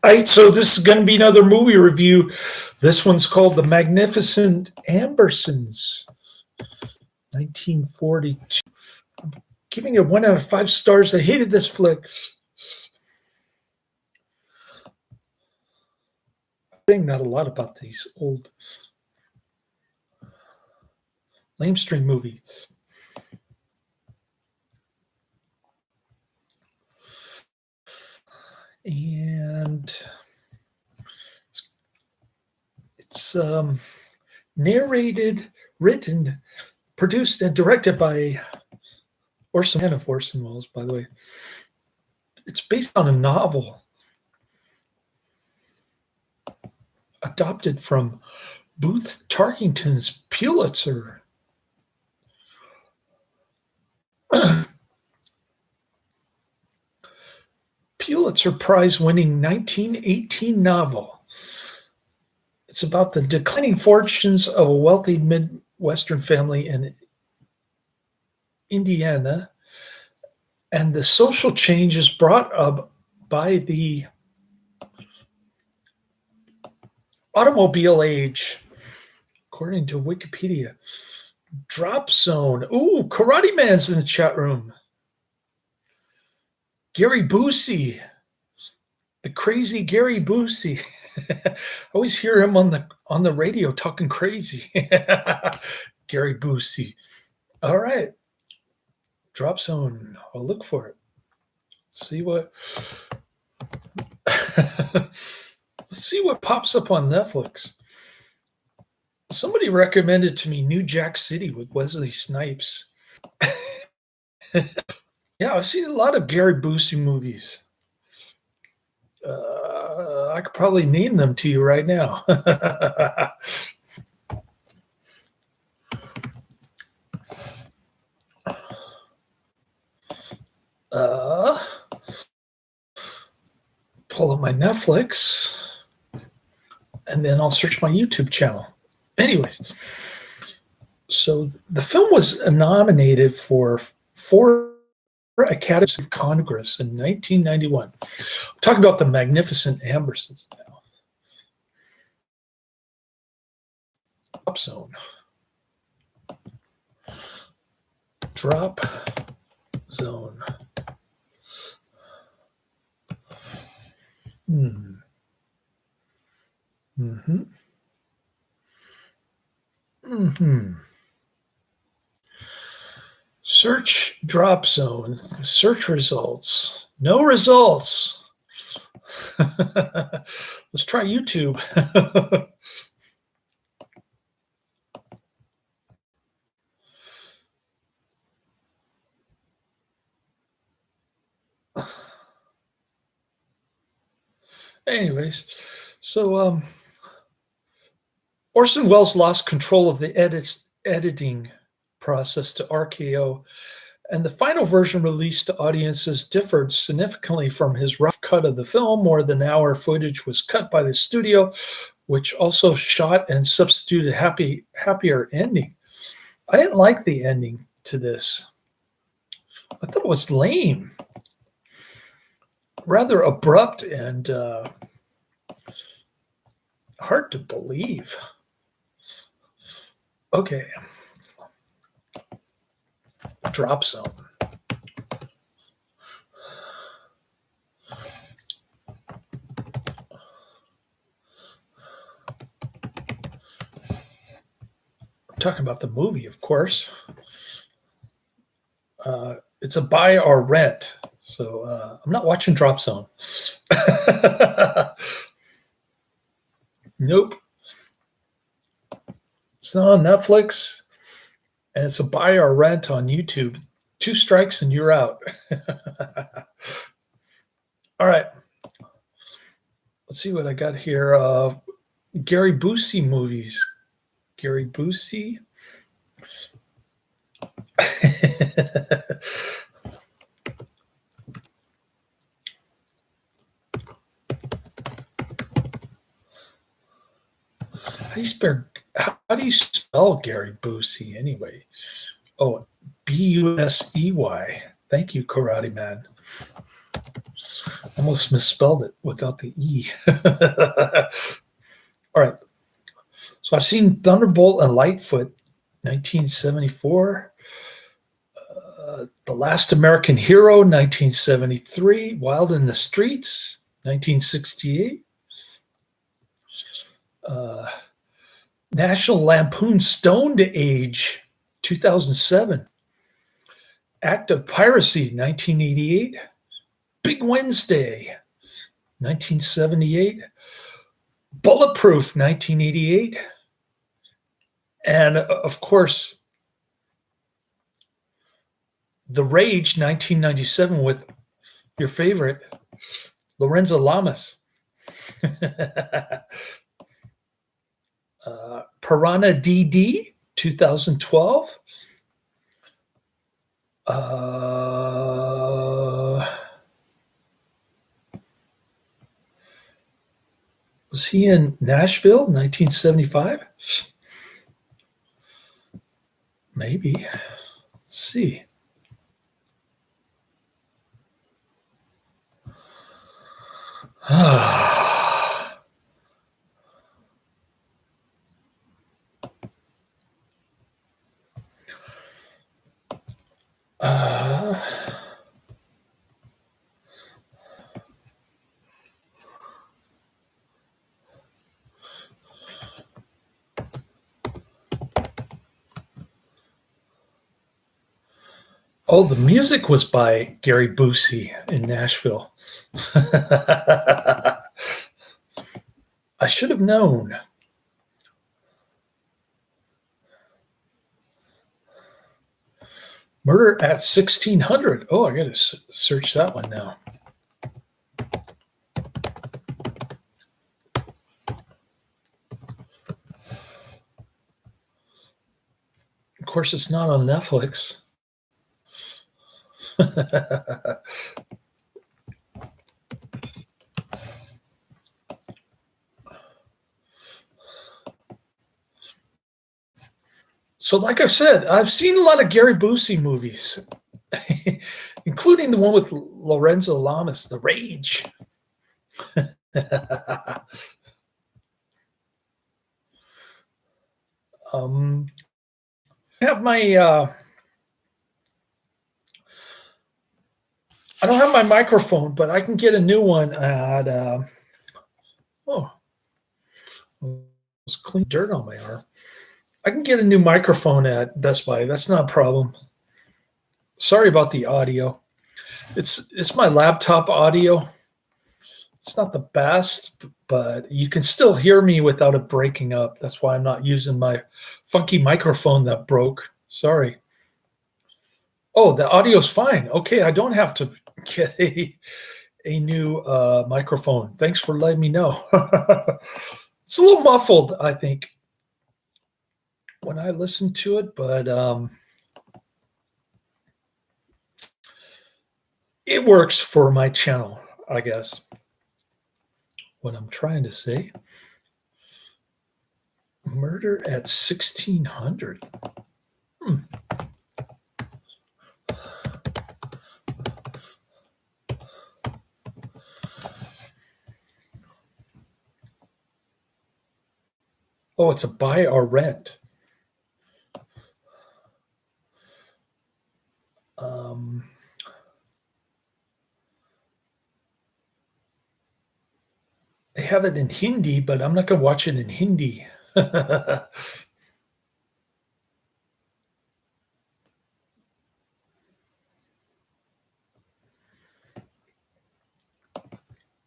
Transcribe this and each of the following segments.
All right, so this is going to be another movie review. This one's called The Magnificent Ambersons, 1942. I'm giving it 1 out of 5 stars. I hated this flick. I think not a lot about these old lamestream movies. And it's narrated, written, produced, and directed by Orson of Orson Welles, by the way. It's based on a novel adopted from Booth Tarkington's Pulitzer. Pulitzer Prize-winning 1918 novel. It's about the declining fortunes of a wealthy Midwestern family in Indiana and the social changes brought up by the automobile age, according to Wikipedia. Drop Zone. Ooh, Karate Man's in the chat room. Gary Busey, the crazy Gary Busey. I always hear him on the radio talking crazy. Gary Busey. All right. Drop Zone. I'll look for it. See what let's see what pops up on Netflix. Somebody recommended to me New Jack City with Wesley Snipes. Yeah, I've seen a lot of Gary Busey movies. I could probably name them to you right now. Pull up my Netflix, and then I'll search my YouTube channel. Anyways, so the film was nominated for 4 Academies of Congress in 1991. I'm talking about The Magnificent Ambersons now. Drop Zone. Drop Zone. Search Drop Zone. Search results. No results. Let's try YouTube. Anyways, so Orson Welles lost control of the editing process to RKO, and the final version released to audiences differed significantly from his rough cut of the film. More than an hour footage was cut by the studio, which also shot and substituted a happier ending. I didn't like the ending to this. I thought it was lame. Rather abrupt and hard to believe. Okay. Drop Zone. I'm talking about the movie, of course. It's a buy or rent. So I'm not watching Drop Zone. Nope. It's not on Netflix. And it's a buy or rent on YouTube. 2 strikes and you're out. All right. Let's see what I got here. Gary Busey movies. Gary Busey. How do you spell Gary Busey anyway? Oh, Busey. Thank you, Karate Man. Almost misspelled it without the E. All right. So I've seen Thunderbolt and Lightfoot, 1974. The Last American Hero, 1973. Wild in the Streets, 1968. National Lampoon Stoned Age, 2007. Act of Piracy, 1988. Big Wednesday, 1978. Bulletproof, 1988. And of course, The Rage, 1997, with your favorite, Lorenzo Lamas. Piranha DD, 2012. Was he in Nashville, 1975? Maybe. Let's see. Oh, the music was by Gary Busey in Nashville. I should have known. Murder at 1600. Oh, I got to search that one now. Of course, it's not on Netflix. So, like I said, I've seen a lot of Gary Busey movies, including the one with Lorenzo Lamas, The Rage. I have my I don't have my microphone, but I can get a new one at there's clean dirt on my arm. I can get a new microphone at Best Buy. That's not a problem. Sorry about the audio. It's my laptop audio. It's not the best, but you can still hear me without it breaking up. That's why I'm not using my funky microphone that broke. Sorry. Oh, the audio's fine. Okay, I don't have to get a new microphone. Thanks for letting me know. It's a little muffled, I think, when I listen to it, but it works for my channel, I guess. What I'm trying to say. Murder at 1600. Oh, it's a buy or rent. They have it in Hindi, but I'm not going to watch it in Hindi.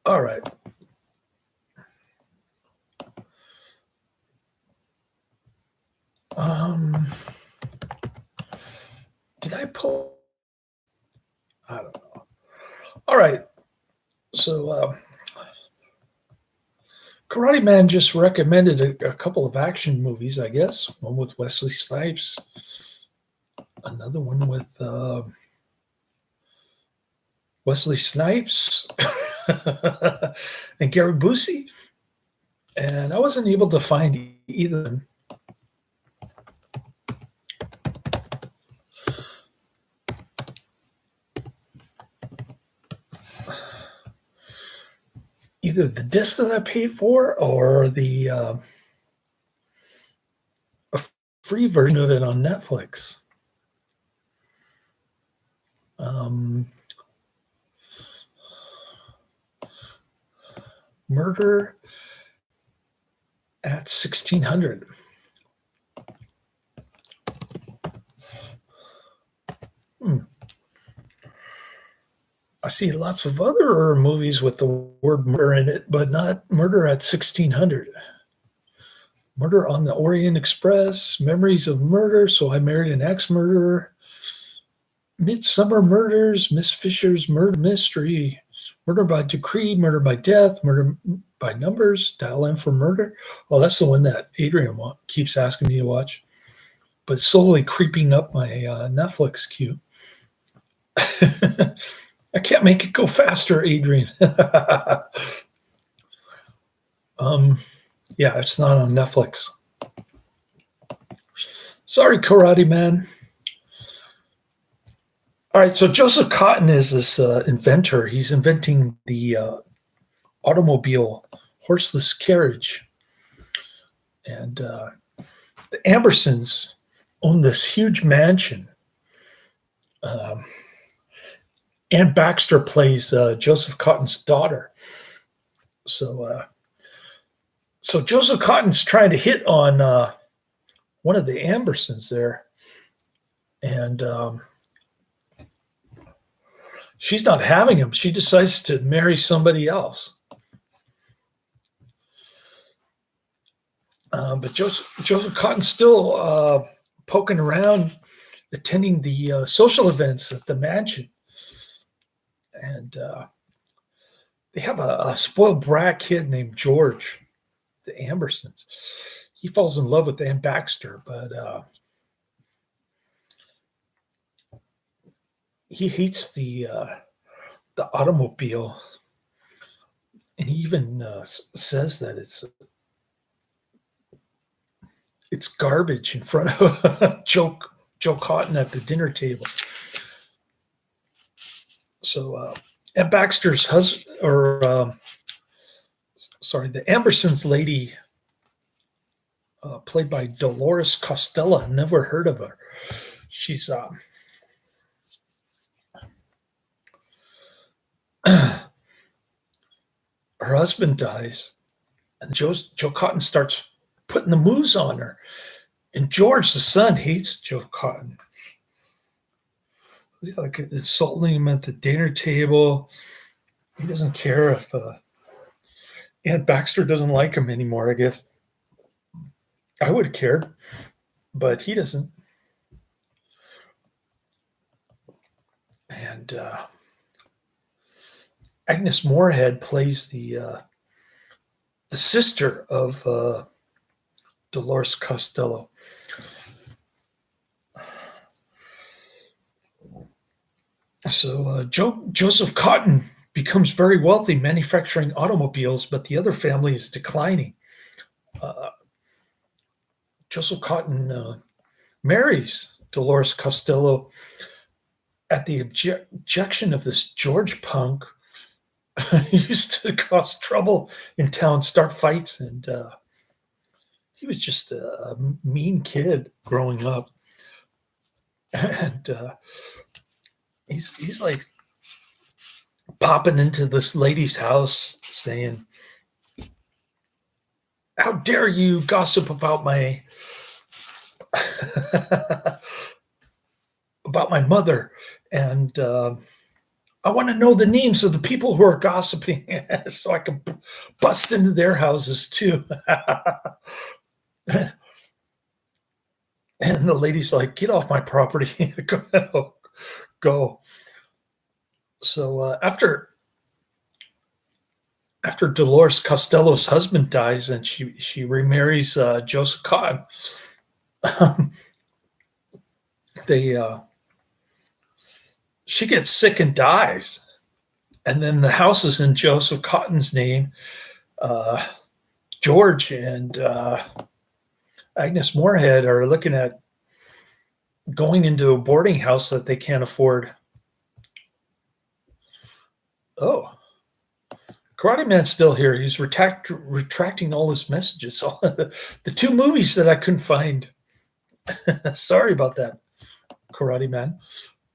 All right. Did I pull? I don't know. All right. So Karate Man just recommended a couple of action movies, I guess. One with Wesley Snipes, another one with Wesley Snipes and Gary Busey. And I wasn't able to find either of them. either the disc that I paid for or the a free version of it on Netflix. Murder at 1600. I see lots of other movies with the word murder in it, but not Murder at 1600. Murder on the Orient Express, Memories of Murder, So I Married an Ex-Murderer, Midsummer Murders, Miss Fisher's Murder Mystery, Murder by Decree, Murder by Death, Murder by Numbers, Dial M for Murder. Well, that's the one that Adrian keeps asking me to watch, but slowly creeping up my Netflix queue. I can't make it go faster, Adrian. Yeah, it's not on Netflix. Sorry, Karate Man. All right, so Joseph Cotton is this inventor. He's inventing the automobile horseless carriage. And the Ambersons own this huge mansion. And Baxter plays Joseph Cotton's daughter. So Joseph Cotton's trying to hit on one of the Ambersons there. And she's not having him. She decides to marry somebody else. But Joseph Cotton's still poking around, attending the social events at the mansion. And they have a spoiled brat kid named George, the Ambersons. He falls in love with Ann Baxter, but he hates the automobile, and he even says that it's garbage in front of Joe Cotton at the dinner table. So, Ann Baxter's husband, the Ambersons lady, played by Dolores Costello. Never heard of her. She's her husband dies, and Joe Cotton starts putting the moves on her. And George, the son, hates Joe Cotton. He's like insulting him at the dinner table. He doesn't care if Aunt Baxter doesn't like him anymore, I guess. I would have cared, but he doesn't. And Agnes Moorehead plays the sister of Dolores Costello. So Joseph Cotton becomes very wealthy manufacturing automobiles, but the other family is declining. Joseph Cotton marries Dolores Costello at the objection of this George punk who used to cause trouble in town, start fights, and he was just a mean kid growing up. And he's like popping into this lady's house saying, "How dare you gossip about my about my mother, and I want to know the names of the people who are gossiping so I can bust into their houses too." And the lady's like, "Get off my property." Go. So after Dolores Costello's husband dies and she remarries Joseph Cotton, she gets sick and dies, and then the house is in Joseph Cotton's name. George and Agnes Moorehead are looking at going into a boarding house that they can't afford. Oh, Karate Man's still here. He's retracting all his messages. The two movies that I couldn't find. Sorry about that, Karate Man.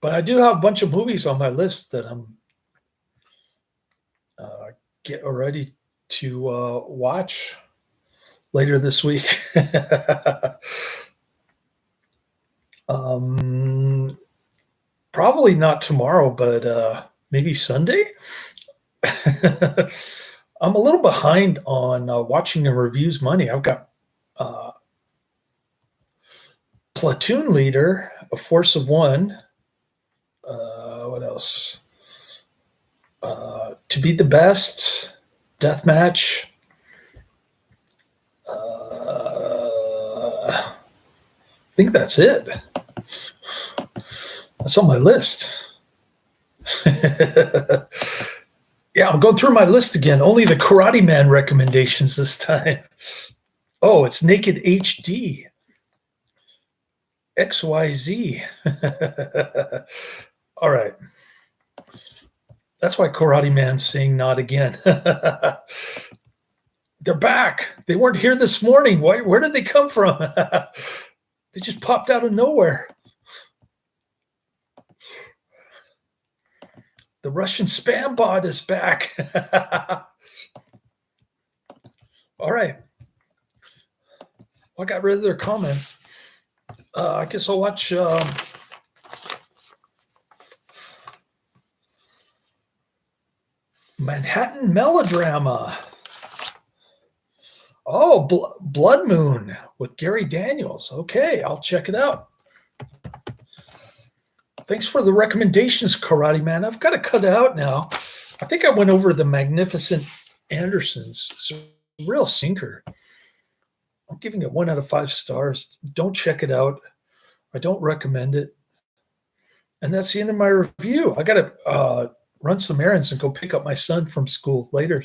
But I do have a bunch of movies on my list that I'm getting ready to watch later this week. Probably not tomorrow, but maybe Sunday. I'm a little behind on watching and reviews money. I've got Platoon Leader, A Force of One. What else? To Be the Best, Deathmatch. I think that's it. That's on my list. Yeah, I'm going through my list again. Only the Karate Man recommendations this time. Oh, it's Naked HD. XYZ. All right. That's why Karate Man's saying not again. They're back. They weren't here this morning. Where did they come from? They just popped out of nowhere. The Russian spam bot is back. All right. Well, I got rid of their comments. I guess I'll watch Manhattan Melodrama. Oh, Blood Moon with Gary Daniels. Okay, I'll check it out. Thanks for the recommendations, Karate Man. I've got to cut it out now. I think I went over the Magnificent Ambersons. It's a real sinker. I'm giving it 1 out of 5 stars. Don't check it out. I don't recommend it. And that's the end of my review. I got to run some errands and go pick up my son from school later.